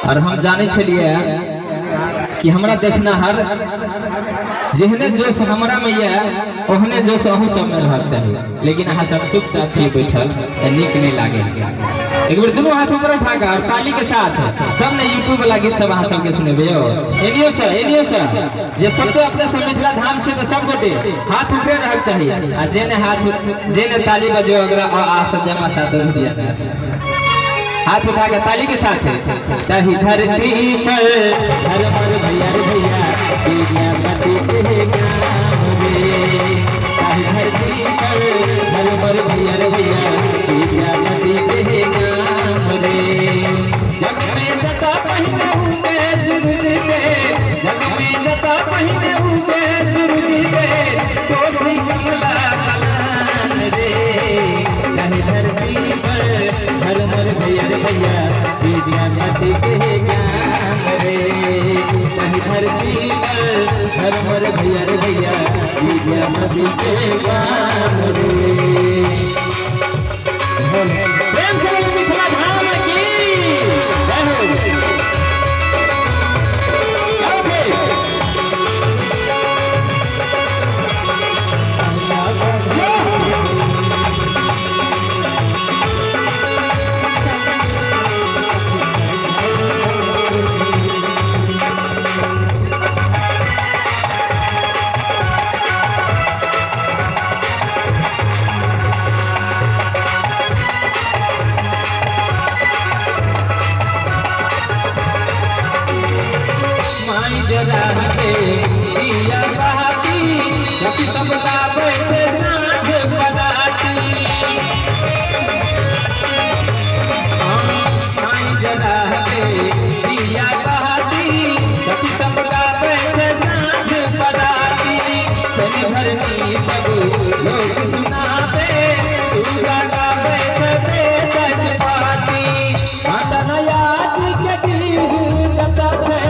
और हम जाने चलिए कि हमरा देखना हर जेहने जोश हमरा में ये ओहने जोश अहू सब में रहक चाहिए, लेकिन अहाँ सब चुपचाप छी बैठल नीक नहीं लागे। एक बार दोनों हाथ ऊपर उठा कर ताली के साथ तब ना यूट्यूब वाला गीत सब अहाँ सबके सुनेबे। एनियो से जे सबसे अपने से मिथिला धाम से तो सब गोटे हाथ ऊपर रहक चाहिए आ जेने ताली बजे अगर आ सजमा साथ दिया हाथ उठा के ताली के साथ तही धरती पर हर मर भैया भैया मती के गाँव रे। तही धरती पर हर मर भैया भैया मती के गाँव रे। जग में जता पहिने हुए सूरज के, जग में जता पहिने हुए सूरज के, कोसी कमला कलान रे। तही धरती पर हर मर भैया विद्यापति के ज्ञान रे। कहीं धरती पर हर मर भैया विद्यापति के ज्ञान रे। प्रेम से मिथिला धाम की जय हो। लोग सुनाते सुगा गावे छे जज पाती मांडन याद के गिर जता छे,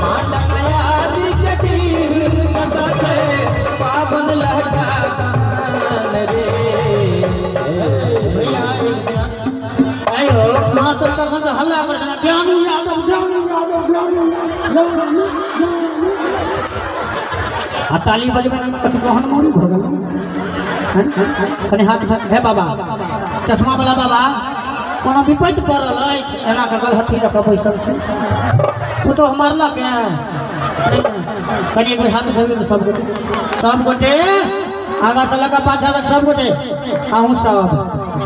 मांडन याद के गिर जता छे, पावन लहका रे। आयो मां सब हल्ला कर ज्ञानी यादव आ ताली बजबे में कछु कहन मोरी भ गेल। कने हाथ हे बाबा चश्मा वाला बाबा कोनो विपत्ति पड़ल अछि एना के गलहथी लऽ कऽ बैसल छै ओ तो मारलक कनी एक हाथ धोबे सब गोटे आगा से लगा पाछा तक सब गोटे आहू सब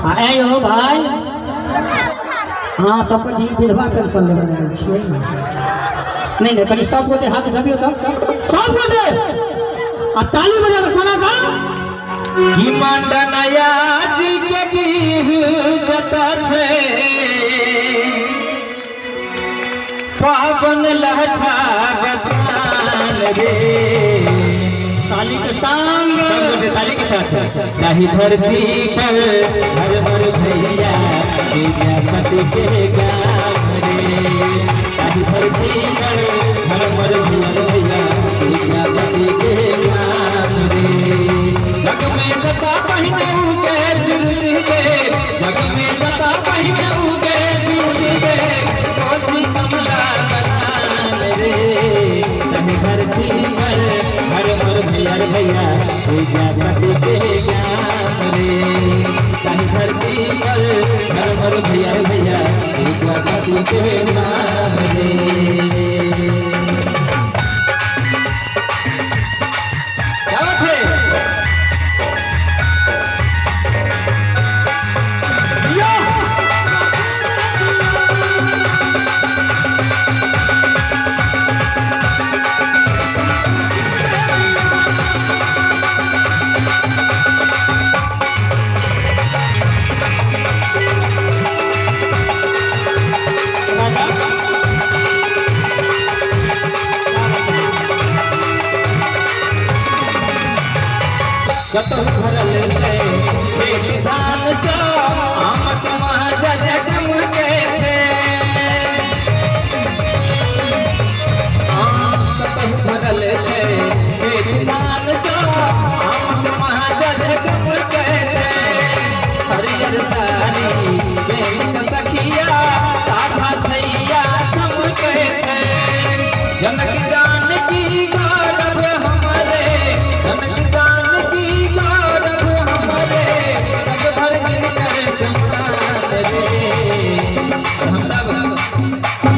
आ ए हो भाई हां सबको जी विधवा पेंशन लेबे छियै नहीं कनी सब गोटे हाथ धोबियो त सब गोटे आ ताली बजा के खाना खा कि मांडन याद के गिर जता छे, पावन लहठा गठान रे। ताली के संग सब गोटे ताली के साथ नहीं धरती पर हर मर भैया विद्यापति के गाँव रे। नहीं धरती पर हर मर भैया विद्यापति के गाँव रे। जग में जता पहिने हुए सूरज के, जग में जता पहिने हुए सूरज के, कोसी कमला कलान रे। कहीं धरती पर हर मर भैया विद्यापति के ज्ञान रे। कहीं धरती पर हर मर भैया विद्यापति के ज्ञान रे।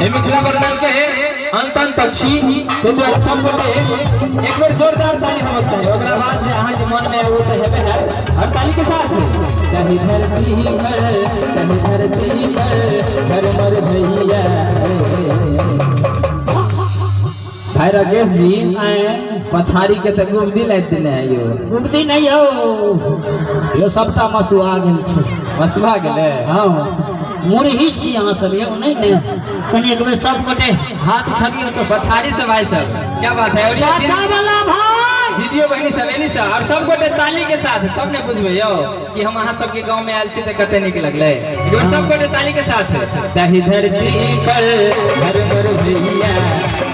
हे मिथिला वर्णन के अंतन पक्षी तो द्वारा सब बोले एक बार जोरदार ताली होना चाहिए। ओकरा बाद जे अहाँ के मन में आउ तो हेबे है और ताली के साथ कहीं धरती पर घर मर भैया। भाई राकेश जी पछाड़ी के तो गुब्दी लाइट देने है यो गुब्दी नहीं हो यो सबटा मसुआ गेल छै मसुआ गेले। हां मुरही छी अहाँ सब यो नहीं ने कनी एक बेर सब गोटे हाथ उठाबियो तो पछाड़ी से भाई सब क्या बात है। और अच्छा वाला भाई दीदियो बहनी सब एनी सब और सब गोटे ताली के साथ तब ने बुझबे यो कि हम अहाँ सब के गांव में आयल छी त कते निक लगले। एक बार सब गोटे ताली के साथ दही धरती पर घर मर भैया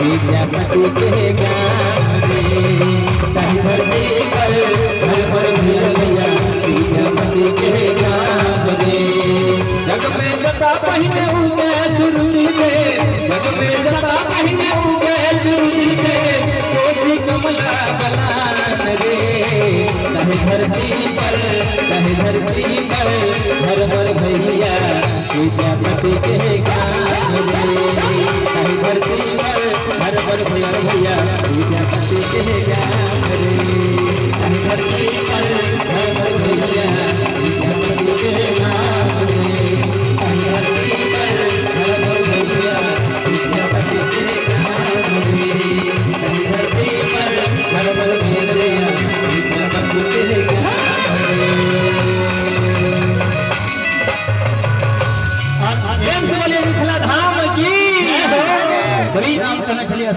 विद्यापति के गाम रे। दही धरती पर घर मर भैया विद्यापति के गाम रे। जग में जता पहिने उगे सुरती रे जग में जता पहिने उगे सुरती रे कोसी कमला बलान रे। दही धरती पर घर मर भैया विद्यापति के गाम रे। दही धरती पर घर मर भैया विद्यापति के गाम रे। दही धरती पर घर मर भैया विद्यापति के गाम रे। दही धरती पर घर मर भैया विद्यापति के गाम रे। दही धरती पर घर मर भैया विद्यापति के गाम रे। प्रेम से बोलिए मिथिला धाम की। जरी नाम करना चलिए।